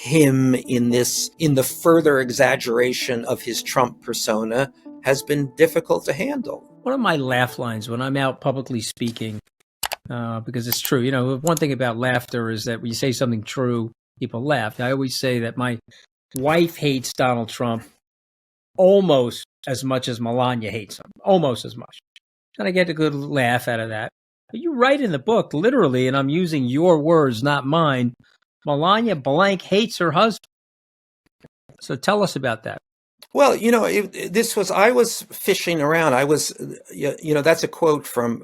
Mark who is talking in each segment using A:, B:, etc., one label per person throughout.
A: him in the further exaggeration of his Trump persona has been difficult to handle.
B: One of my laugh lines when I'm out publicly speaking, because it's true, one thing about laughter is that when you say something true, people laugh. I always say that my wife hates Donald Trump almost as much as Melania hates him, almost as much. And I get a good laugh out of that. But you write in the book, literally, and I'm using your words, not mine, Melania blank hates her husband. So tell us about that.
A: Well, I was fishing around. I was, that's a quote from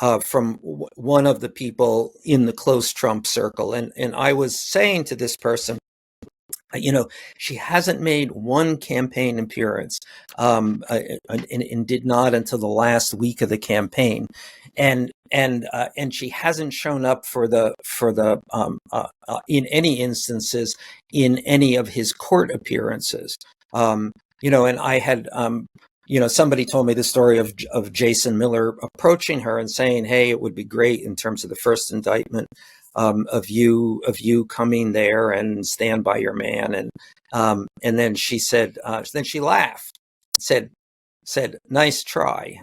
A: one of the people in the close Trump circle. And I was saying to this person, she hasn't made one campaign appearance, and did not until the last week of the campaign, and she hasn't shown up for the in any instances in any of his court appearances. And I had somebody told me the story of Jason Miller approaching her and saying, "Hey, it would be great in terms of the first indictment of you coming there and stand by your man." And then she said, then she laughed, said, "Nice try."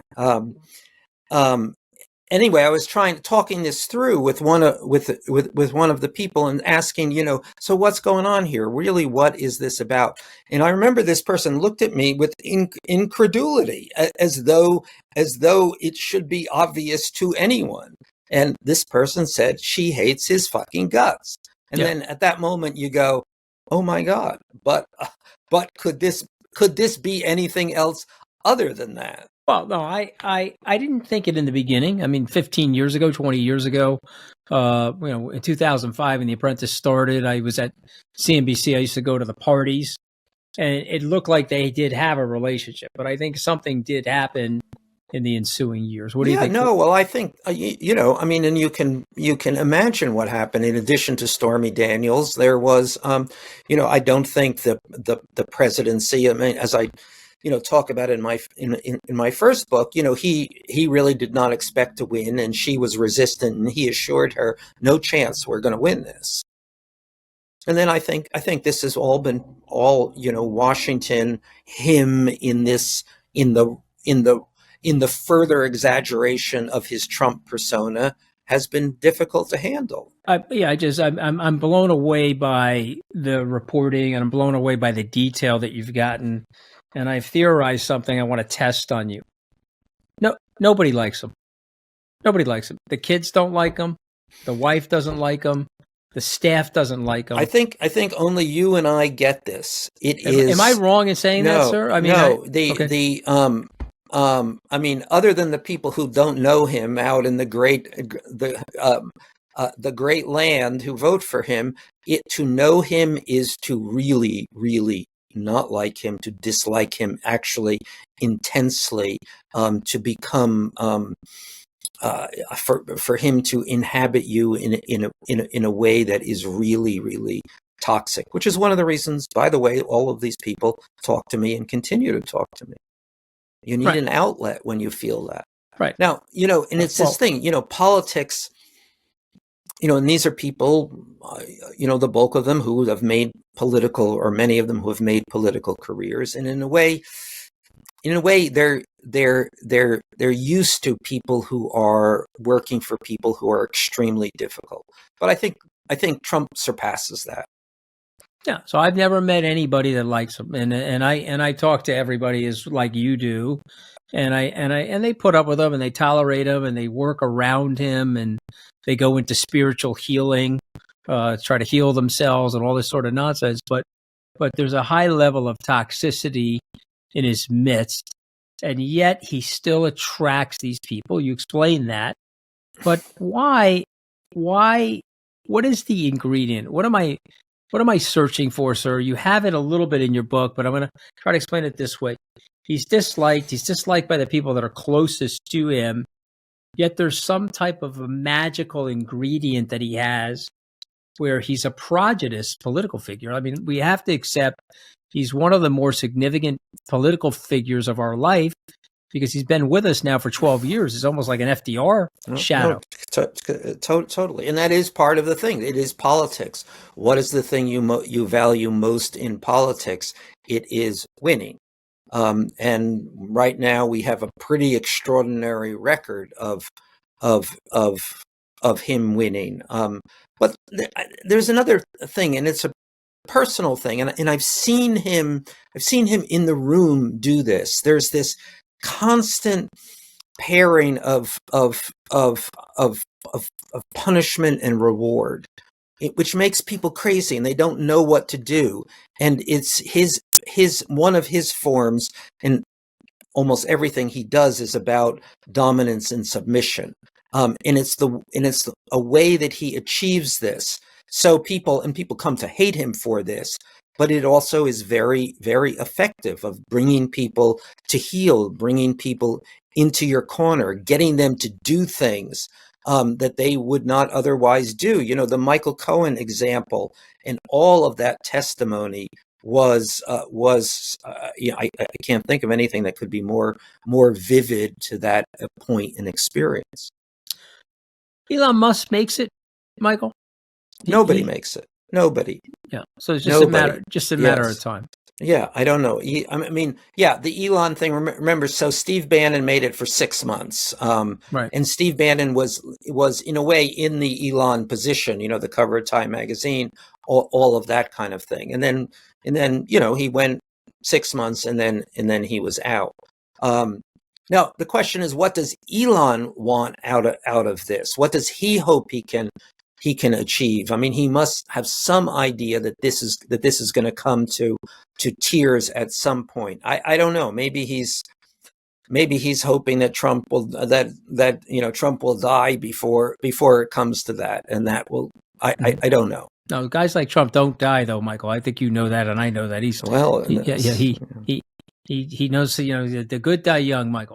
A: Anyway, I was talking this through with one of the people and asking, so what's going on here? Really, what is this about? And I remember this person looked at me with incredulity, as though it should be obvious to anyone. And this person said she hates his fucking guts. And then at that moment you go, oh my God, but could this be anything else other than that?
B: Well, no, I didn't think it in the beginning. I mean, 15 years ago, 20 years ago, in 2005 when The Apprentice started, I was at CNBC. I used to go to the parties and it looked like they did have a relationship, but I think something did happen in the ensuing years. What do you think?
A: No, well, I think, and you can imagine what happened. In addition to Stormy Daniels, there was, I don't think the presidency, I mean, as I, talk about in my first book, he really did not expect to win, and she was resistant, and he assured her, no chance we're going to win this. And then I think this has all been Washington, him in the further exaggeration of his Trump persona has been difficult to handle.
B: I'm blown away by the reporting, and I'm blown away by the detail that you've gotten. And I've theorized something I want to test on you. No, nobody likes him. Nobody likes him. The kids don't like him. The wife doesn't like him. The staff doesn't like him.
A: I think only you and I get this.
B: Am I wrong in saying that, sir? I mean,
A: I mean, other than the people who don't know him out in the great land who vote for him, to know him is to really, really not like him, to dislike him actually intensely, to become for him to inhabit you in a way that is really, really toxic. Which is one of the reasons, by the way, all of these people talk to me and continue to talk to me. You need an outlet when you feel that.
B: Right.
A: Now, and it's this thing, politics, and these are people, the bulk of them who have made political, or many of them who have made political careers. And in a way, they're used to people who are working for people who are extremely difficult. But I think Trump surpasses that.
B: Yeah, so I've never met anybody that likes him, and I talk to everybody as like you do, and they put up with him, and they tolerate him, and they work around him, and they go into spiritual healing, try to heal themselves, and all this sort of nonsense. But there's a high level of toxicity in his midst, and yet he still attracts these people. You explain that, but why? What is the ingredient? What am I searching for, sir? You have it a little bit in your book, but I'm going to try to explain it this way. He's disliked by the people that are closest to him, yet there's some type of a magical ingredient that he has where he's a prodigious political figure. I mean, we have to accept he's one of the more significant political figures of our life, because he's been with us now for 12 years. It's almost like an FDR shadow.
A: Totally. And that is part of the thing. It is politics. What is the thing you value most in politics? It is winning. And right now we have a pretty extraordinary record of him winning. But there's another thing, and it's a personal thing, and I've seen him in the room do this. There's this constant pairing of punishment and reward, which makes people crazy, and they don't know what to do. And it's one of his forms, and almost everything he does is about dominance and submission. And it's a way that he achieves this. So people come to hate him for this, but it also is very, very effective of bringing people to heel, bringing people into your corner, getting them to do things that they would not otherwise do. You know, the Michael Cohen example and all of that testimony was I can't think of anything that could be more vivid to that point in experience.
B: Elon Musk makes it, Michael?
A: Nobody makes it. Nobody.
B: Yeah. So it's just a matter of time.
A: Yeah, I don't know. I mean, yeah, the Elon thing. Remember, so Steve Bannon made it for 6 months,
B: right?
A: And Steve Bannon was in a way in the Elon position. You know, the cover of Time magazine, all of that kind of thing. And then you know, he went 6 months, and then he was out. Now the question is, what does Elon want out of this? What does he hope he can achieve? I mean, he must have some idea that this is going to come to tears at some point. I don't know. Maybe he's hoping that Trump will Trump will die before it comes to that, and that will. I don't know.
B: No, guys like Trump don't die, though, Michael. I think you know that, and I know that. He knows. You know, the good die young, Michael.